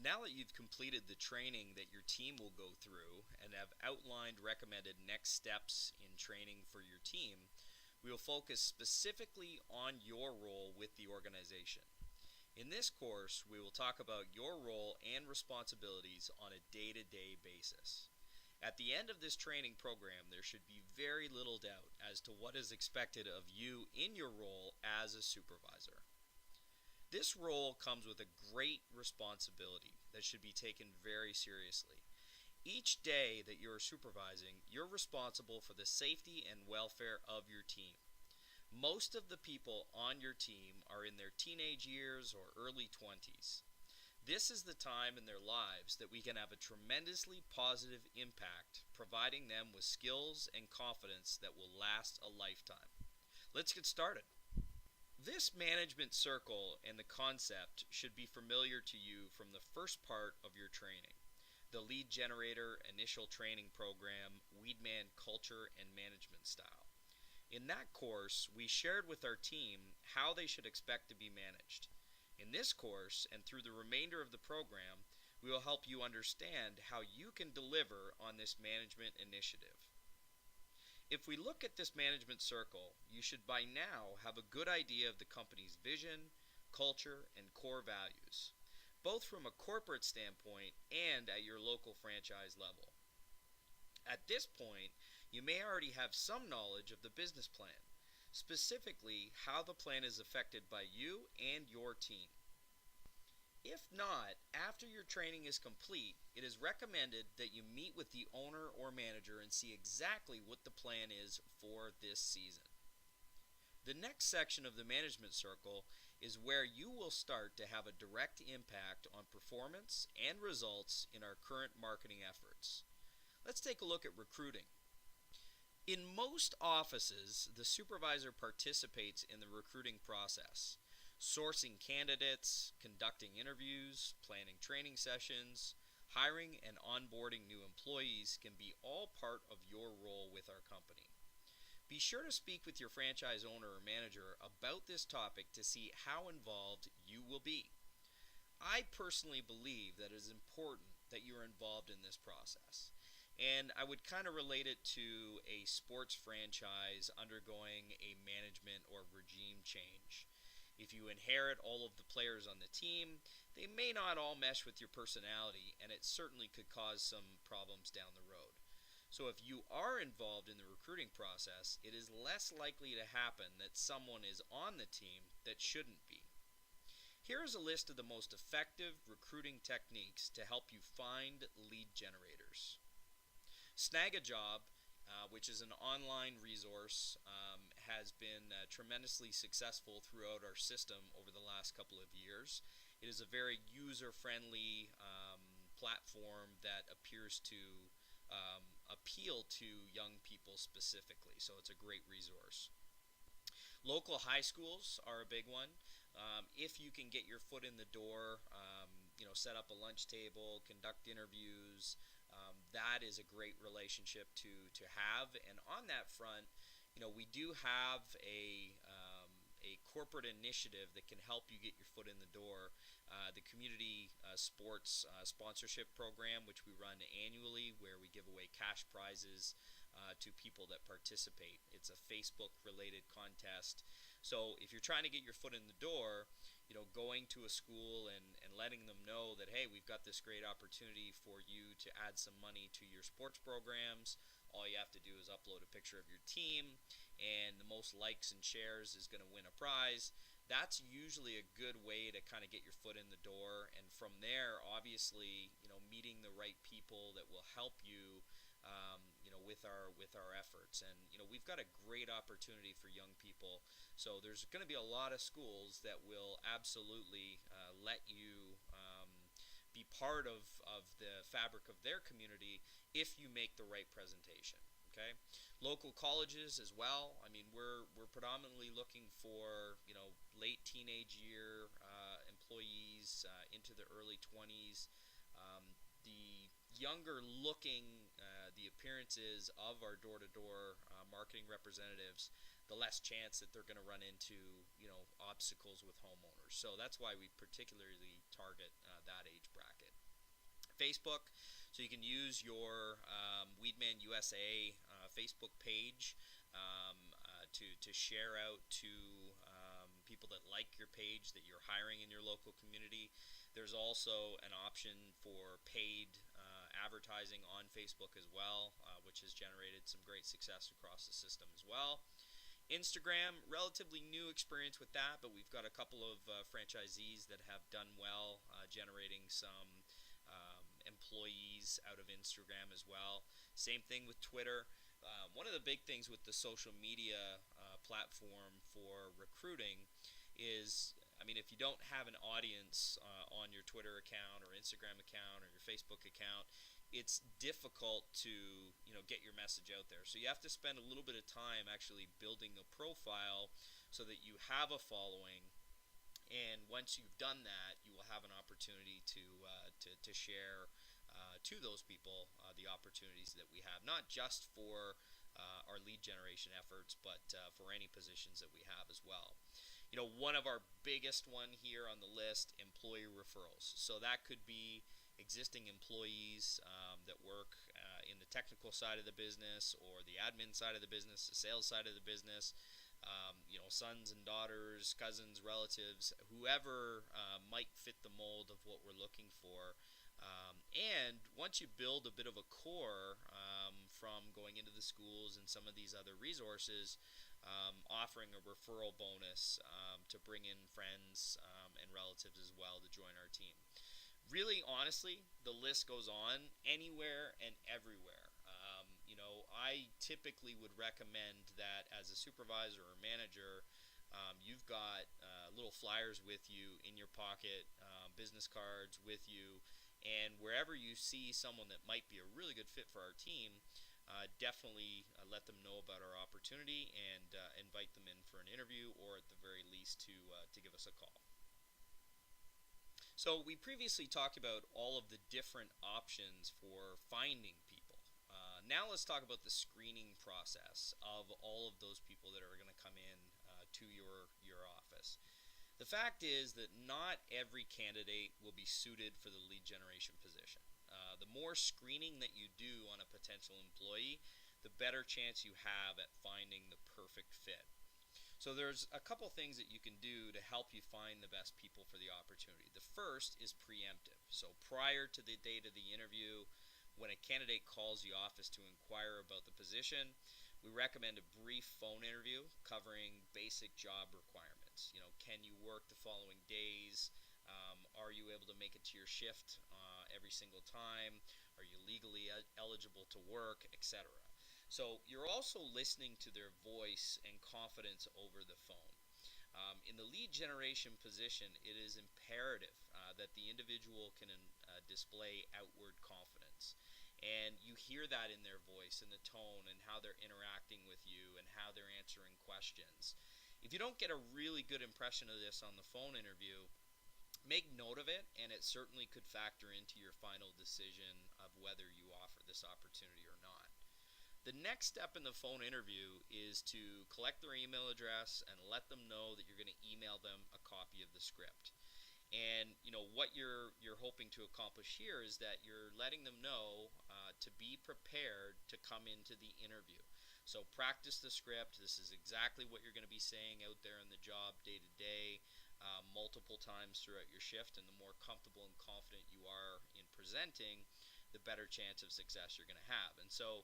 Now that you've completed the training that your team will go through and have outlined recommended next steps in training for your team, we will focus specifically on your role with the organization. In this course, we will talk about your role and responsibilities on a day-to-day basis. At the end of this training program, there should be very little doubt as to what is expected of you in your role as a supervisor. This role comes with a great responsibility that should be taken very seriously. Each day that you're supervising, you're responsible for the safety and welfare of your team. Most of the people on your team are in their teenage years or early 20s. This is the time in their lives that we can have a tremendously positive impact, providing them with skills and confidence that will last a lifetime. Let's get started. This management circle and the concept should be familiar to you from the first part of your training, the Lead Generator Initial Training Program, Weedman Culture and Management Style. In that course, we shared with our team how they should expect to be managed. In this course, and through the remainder of the program, we will help you understand how you can deliver on this management initiative. If we look at this management circle, you should by now have a good idea of the company's vision, culture, and core values, both from a corporate standpoint and at your local franchise level. At this point, you may already have some knowledge of the business plan, specifically how the plan is affected by you and your team. If not, after your training is complete, it is recommended that you meet with the owner or manager and see exactly what the plan is for this season. The next section of the management circle is where you will start to have a direct impact on performance and results in our current marketing efforts. Let's take a look at recruiting. In most offices, the supervisor participates in the recruiting process. Sourcing candidates, conducting interviews, planning training sessions, hiring and onboarding new employees can be all part of your role with our company. Be sure to speak with your franchise owner or manager about this topic to see how involved you will be. I personally believe that it is important that you are involved in this process. And I would kind of relate it to a sports franchise undergoing a management or regime change. If you inherit all of the players on the team, they may not all mesh with your personality, and it certainly could cause some problems down the road. So if you are involved in the recruiting process, it is less likely to happen that someone is on the team that shouldn't be. Here is a list of the most effective recruiting techniques to help you find lead generators. Snag a Job, which is an online resource, has been tremendously successful throughout our system over the last couple of years. It is a very user-friendly platform that appears to appeal to young people specifically, so it's a great resource. Local high schools are a big one. If you can get your foot in the door, set up a lunch table, conduct interviews, that is a great relationship to have. And on that front, we do have a corporate initiative that can help you get your foot in the door. The community sports sponsorship program, which we run annually, where we give away cash prizes to people that participate. It's a Facebook-related contest. So if you're trying to get your foot in the door, going to a school and letting them know that, hey, we've got this great opportunity for you to add some money to your sports programs. All you have to do is upload a picture of your team, and the most likes and shares is going to win a prize. That's usually a good way to kind of get your foot in the door, and from there, obviously, meeting the right people that will help you, with our efforts. And we've got a great opportunity for young people. So there's going to be a lot of schools that will absolutely let you be part of the fabric of their community if you make the right presentation. Okay, local colleges as well. I mean, we're predominantly looking for late teenage year employees into the early 20s. The younger looking the appearances of our door-to-door marketing representatives, the less chance that they're going to run into obstacles with homeowners. So that's why we particularly target that age bracket. Facebook. So you can use your Weedman USA Facebook page to share out to people that like your page that you're hiring in your local community. There's also an option for paid advertising on Facebook as well, which has generated some great success across the system as well. Instagram, relatively new experience with that, but we've got a couple of franchisees that have done well, generating some employees out of Instagram as well. Same thing with Twitter. One of the big things with the social media platform for recruiting is, if you don't have an audience on your Twitter account or Instagram account or your Facebook account, it's difficult to get your message out there. So you have to spend a little bit of time actually building a profile so that you have a following. And once you've done that, you will have an opportunity to share to those people the opportunities that we have, not just for our lead generation efforts, but for any positions that we have as well. One of our biggest one here on the list, employee referrals. So that could be existing employees that work in the technical side of the business or the admin side of the business, the sales side of the business, sons and daughters, cousins, relatives, whoever might fit the mold of what we're looking for. And once you build a bit of a core from going into the schools and some of these other resources, offering a referral bonus to bring in friends and relatives as well to join our team. Really, honestly, the list goes on anywhere and everywhere. I typically would recommend that as a supervisor or manager, you've got little flyers with you in your pocket, business cards with you, and wherever you see someone that might be a really good fit for our team, definitely let them know about our opportunity and invite them in for an interview, or at the very least to give us a call. So we previously talked about all of the different options for finding people. Now let's talk about the screening process of all of those people that are going to come in to your office. The fact is that not every candidate will be suited for the lead generation position. The more screening that you do on a potential employee, the better chance you have at finding the perfect fit. So there's a couple things that you can do to help you find the best people for the opportunity. The first is preemptive. So prior to the date of the interview, when a candidate calls the office to inquire about the position, we recommend a brief phone interview covering basic job requirements. Can you work the following days? Are you able to make it to your shift every single time? Are you legally eligible to work, etc.? So you're also listening to their voice and confidence over the phone. In the lead generation position, it is imperative that the individual can display outward confidence. And you hear that in their voice and the tone and how they're interacting with you and how they're answering questions. If you don't get a really good impression of this on the phone interview, make note of it, and it certainly could factor into your final decision of whether you offer this opportunity or not. The next step in the phone interview is to collect their email address and let them know that you're going to email them a copy of the script. And what you're hoping to accomplish here is that you're letting them know to be prepared to come into the interview. So practice the script. This is exactly what you're going to be saying out there in the job day to day, multiple times throughout your shift. And the more comfortable and confident you are in presenting, the better chance of success you're going to have. And so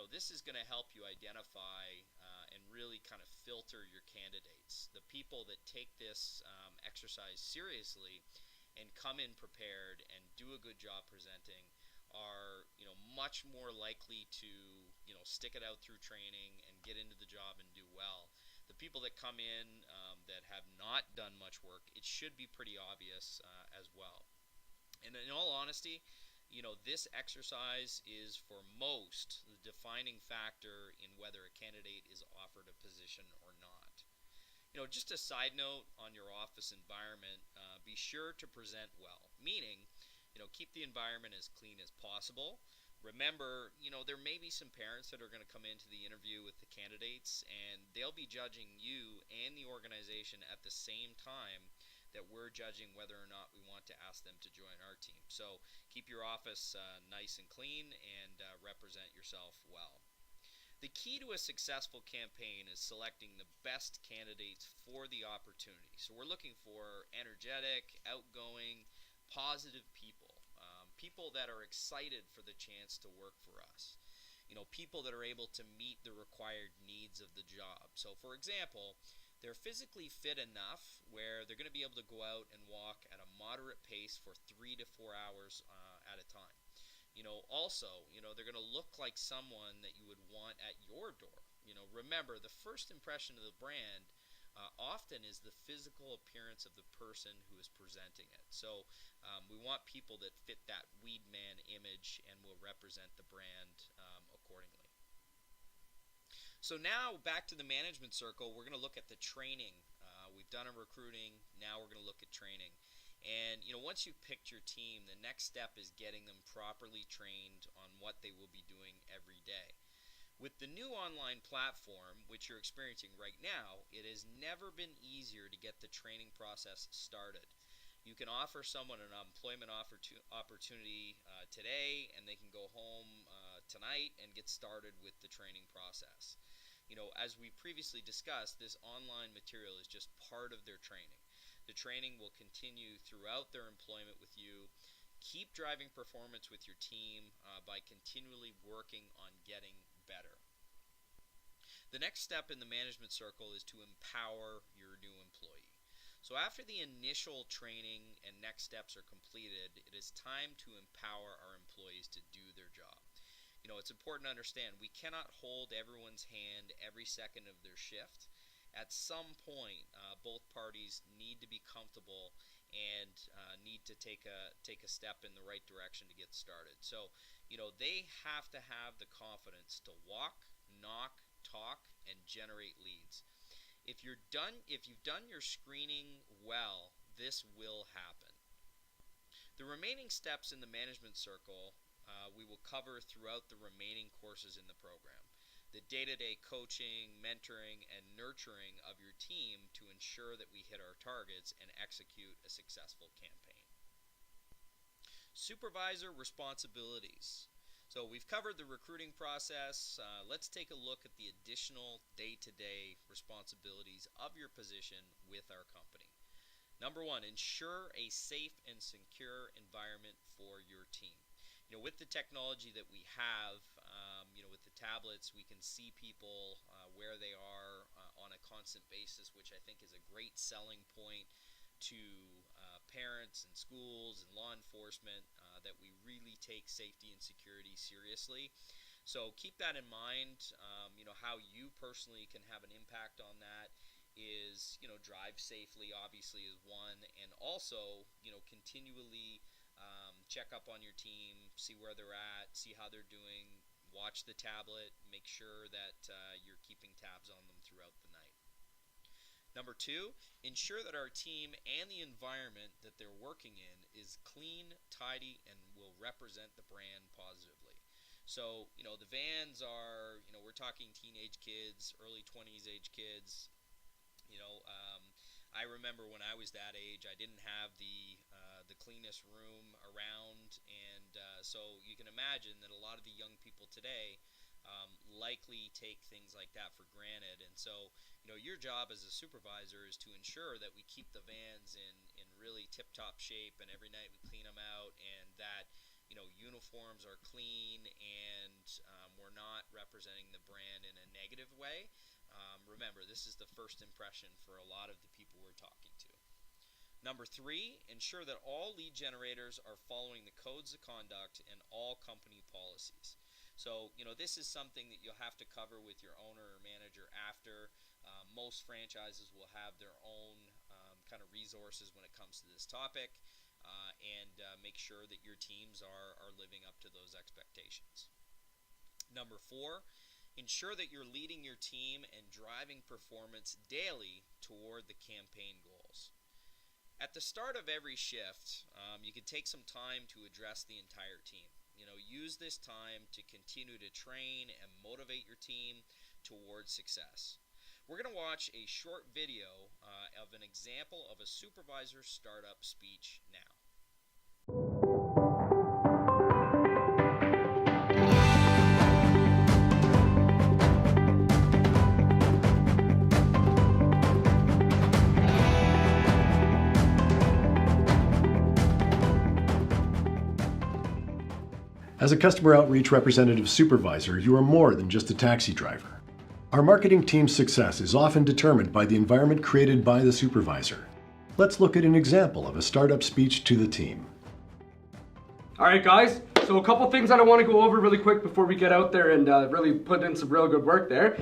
this is going to help you identify and really kind of filter your candidates. The people that take this exercise seriously and come in prepared and do a good job presenting are much more likely to stick it out through training and get into the job and do well. The people that come in that have not done much work, it should be pretty obvious as well. And in all honesty, this exercise is for most the defining factor in whether a candidate is offered a position or not. Just a side note on your office environment, be sure to present well, meaning, keep the environment as clean as possible. Remember, there may be some parents that are going to come into the interview with the candidates, and they'll be judging you and the organization at the same time that we're judging whether or not we want to ask them to join our team. So Keep your office nice and clean and represent yourself well. The key to a successful campaign is selecting the best candidates for the opportunity. So we're looking for energetic, outgoing, positive people. People that are excited for the chance to work for us. People that are able to meet the required needs of the job. So for example, they're physically fit enough where they're going to be able to go out and walk at a moderate pace for 3 to 4 hours at a time. Also, they're going to look like someone that you would want at your door. Remember, the first impression of the brand often is the physical appearance of the person who is presenting it. So we want people that fit that weed man image and will represent the brand accordingly. So now back to the management circle, we're going to look at the training. We've done a recruiting, now we're going to look at training. And once you've picked your team, the next step is getting them properly trained on what they will be doing every day. With the new online platform, which you're experiencing right now, it has never been easier to get the training process started. You can offer someone an employment opportunity today, and they can go home tonight and get started with the training process. As we previously discussed, this online material is just part of their training. The training will continue throughout their employment with you. Keep driving performance with your team by continually working on getting better. The next step in the management circle is to empower your new employee. So after the initial training and next steps are completed, it is time to empower our employees to do their job. It's important to understand we cannot hold everyone's hand every second of their shift. At some point, both parties need to be comfortable and need to take a step in the right direction to get started. So, they have to have the confidence to walk, knock, talk, and generate leads. If you've done your screening well, this will happen. The remaining steps in the management circle we will cover throughout the remaining courses in the program. The day-to-day coaching, mentoring, and nurturing of your team to ensure that we hit our targets and execute a successful campaign. Supervisor responsibilities. So we've covered the recruiting process. Let's take a look at the additional day-to-day responsibilities of your position with our company. Number one, ensure a safe and secure environment for your team. With the technology that we have, with the tablets, we can see people where they are on a constant basis, which I think is a great selling point to parents and schools and law enforcement that we really take safety and security seriously. So keep that in mind. How you personally can have an impact on that is, drive safely obviously is one, and also, continually check up on your team, see where they're at, see how they're doing, watch the tablet, make sure that you're keeping tabs on them throughout the night. Number two, ensure that our team and the environment that they're working in is clean, tidy, and will represent the brand positively. So, the vans are, we're talking teenage kids, early 20s age kids. I remember when I was that age, I didn't have the cleanest room around, and so you can imagine that a lot of the young people today likely take things like that for granted. And so, your job as a supervisor is to ensure that we keep the vans in really tip-top shape, and every night we clean them out, and that uniforms are clean, and we're not representing the brand in a negative way. Remember, this is the first impression for a lot of the people we're talking to. Number three, ensure that all lead generators are following the codes of conduct and all company policies. So, this is something that you'll have to cover with your owner or manager after. Most franchises will have their own kind of resources when it comes to this topic, and make sure that your teams are living up to those expectations. Number four, ensure that you're leading your team and driving performance daily toward the campaign goals. At the start of every shift, you can take some time to address the entire team. Use this time to continue to train and motivate your team towards success. We're going to watch a short video of an example of a supervisor startup speech now. As a customer outreach representative supervisor, you are more than just a taxi driver. Our marketing team's success is often determined by the environment created by the supervisor. Let's look at an example of a startup speech to the team. All right, guys. So a couple things that I want to go over really quick before we get out there and really put in some real good work there.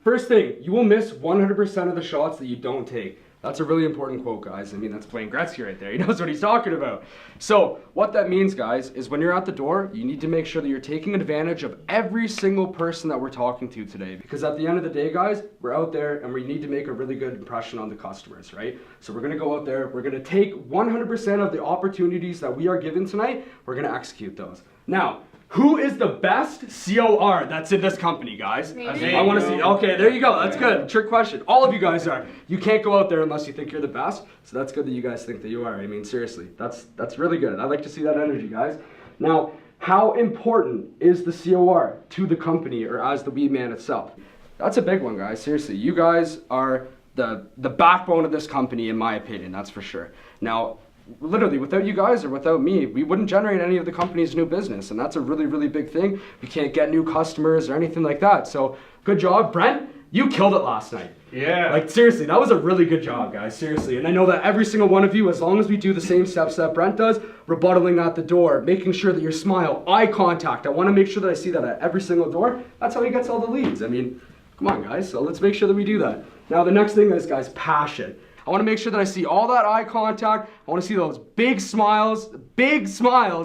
First thing, you will miss 100% of the shots that you don't take. That's a really important quote, guys. I mean, that's Wayne Gretzky right there. He knows what he's talking about. So what that means, guys, is when you're at the door, you need to make sure that you're taking advantage of every single person that we're talking to today. Because at the end of the day, guys, we're out there and we need to make a really good impression on the customers, right? So we're going to go out there. We're going to take 100% of the opportunities that we are given tonight. We're going to execute those. Now, who is the best COR that's in this company, guys? I want to see. Okay, there you go. That's good. Trick question. All of you guys are. You can't go out there unless you think you're the best. So that's good that you guys think that you are. I mean, seriously, that's really good. I like to see that energy, guys. Now, how important is the COR to the company or as the weed man itself? That's a big one, guys. Seriously, you guys are the backbone of this company, in my opinion. That's for sure. Now, literally, without you guys or without me, we wouldn't generate any of the company's new business, and that's a really, really big thing. We can't get new customers or anything like that. So, good job, Brent. You killed it last night. Yeah. Like, seriously, that was a really good job, guys. Seriously. And I know that every single one of you, as long as we do the same steps that Brent does, rebuttaling at the door, making sure that your smile, eye contact, I want to make sure that I see that at every single door. That's how he gets all the leads. I mean, come on, guys. So let's make sure that we do that. Now, the next thing is, guys, passion. I want to make sure that I see all that eye contact. I want to see those big smiles,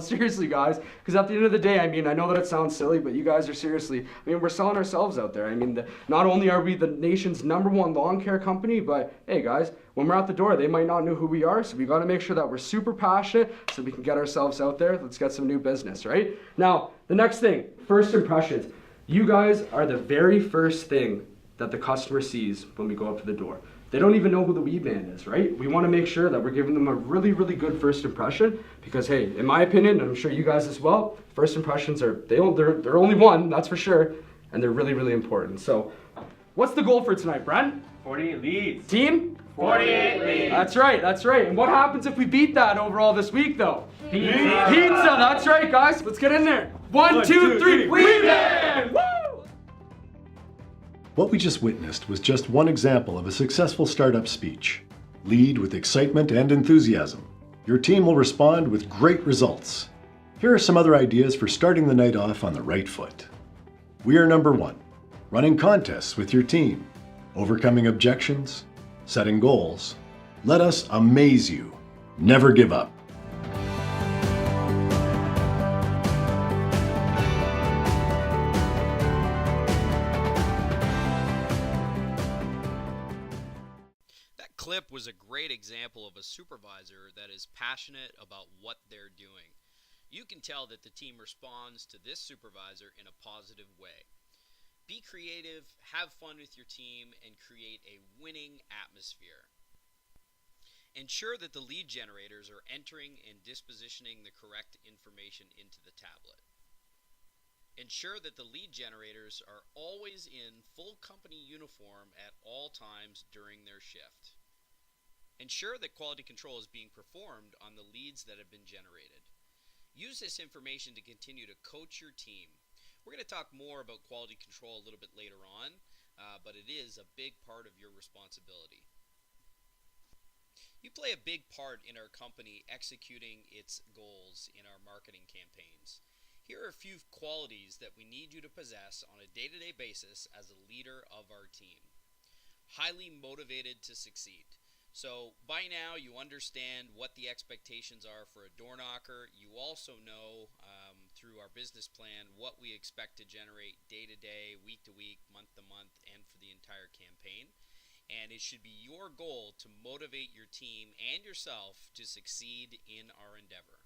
seriously, guys. Because at the end of the day, I mean, I know that it sounds silly, but you guys are seriously, I mean, we're selling ourselves out there. I mean, not only are we the nation's #1 lawn care company, but hey, guys, when we're out the door, they might not know who we are. So we got to make sure that we're super passionate so we can get ourselves out there. Let's get some new business, right? Now, the next thing, first impressions. You guys are the very first thing that the customer sees when we go up to the door. They don't even know who the weed man is, right? We want to make sure that we're giving them a really, really good first impression because, hey, in my opinion, and I'm sure you guys as well, first impressions are, they're only one, that's for sure, and they're really, really important. So, what's the goal for tonight, Brent? 48 leads. Team? 48 leads. That's right, that's right. And what happens if we beat that overall this week, though? Pizza. Pizza, that's right, guys. Let's get in there. One, two, three, weed man! Woo! What we just witnessed was just one example of a successful startup speech. Lead with excitement and enthusiasm. Your team will respond with great results. Here are some other ideas for starting the night off on the right foot. We are number 1, running contests with your team, overcoming objections, setting goals. Let us amaze you. Never give up. Clip was a great example of a supervisor that is passionate about what they're doing. You can tell that the team responds to this supervisor in a positive way. Be creative, have fun with your team, and create a winning atmosphere. Ensure that the lead generators are entering and dispositioning the correct information into the tablet. Ensure that the lead generators are always in full company uniform at all times during their shift. Ensure that quality control is being performed on the leads that have been generated. Use this information to continue to coach your team. We're going to talk more about quality control a little bit later on, but it is a big part of your responsibility. You play a big part in our company executing its goals in our marketing campaigns. Here are a few qualities that we need you to possess on a day-to-day basis as a leader of our team. Highly motivated to succeed. So by now you understand what the expectations are for a door knocker. You also know through our business plan what we expect to generate day to day, week to week, month to month, and for the entire campaign. And it should be your goal to motivate your team and yourself to succeed in our endeavor.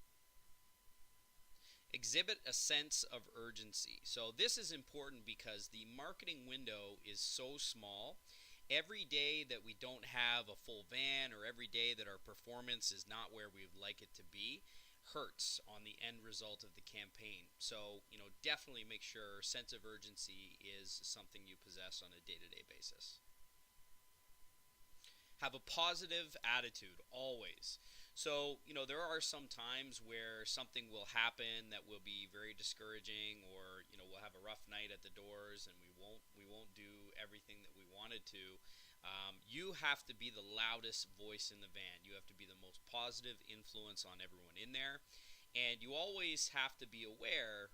Exhibit a sense of urgency. So this is important because the marketing window is so small. Every day that we don't have a full van or every day that our performance is not where we would like it to be hurts on the end result of the campaign. So, definitely make sure sense of urgency is something you possess on a day-to-day basis. Have a positive attitude always. So, there are some times where something will happen that will be very discouraging, or, we'll have a rough night at the doors and we won't do everything that we wanted to. You have to be the loudest voice in the van. You have to be the most positive influence on everyone in there. And you always have to be aware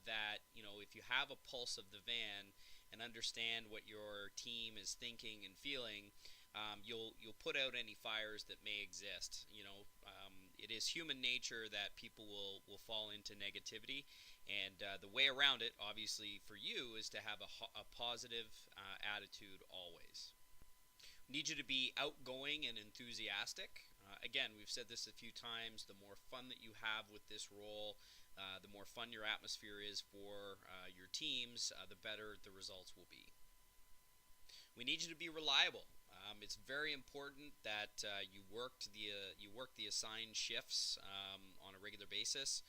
that, if you have a pulse of the van and understand what your team is thinking and feeling, you'll put out any fires that may exist. It is human nature that people will fall into negativity, and the way around it, obviously, for you is to have a positive attitude always. We need you to be outgoing and enthusiastic. Again, we've said this a few times, the more fun that you have with this role, the more fun your atmosphere is for your teams, the better the results will be. We need you to be reliable. It's very important that you work the assigned shifts on a regular basis.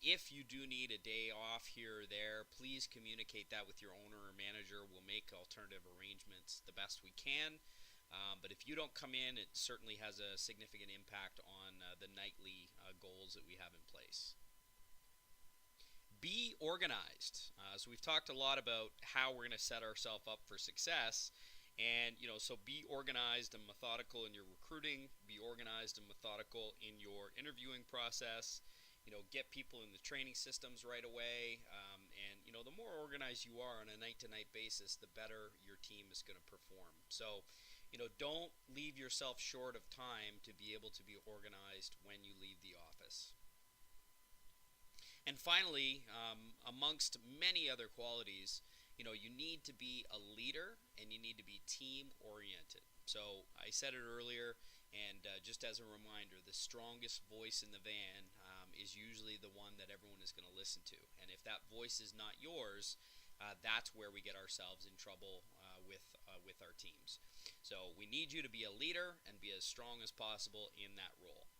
If you do need a day off here or there, please communicate that with your owner or manager. We'll make alternative arrangements the best we can. But if you don't come in, it certainly has a significant impact on the nightly goals that we have in place. Be organized. So we've talked a lot about how we're going to set ourselves up for success. And, so be organized and methodical in your recruiting, be organized and methodical in your interviewing process, get people in the training systems right away. And, the more organized you are on a night-to-night basis, the better your team is going to perform. So, don't leave yourself short of time to be able to be organized when you leave the office. And finally, amongst many other qualities, you need to be a leader and you need to be team-oriented. So I said it earlier, and just as a reminder, the strongest voice in the van is usually the one that everyone is going to listen to. And if that voice is not yours, that's where we get ourselves in trouble with our teams. So we need you to be a leader and be as strong as possible in that role.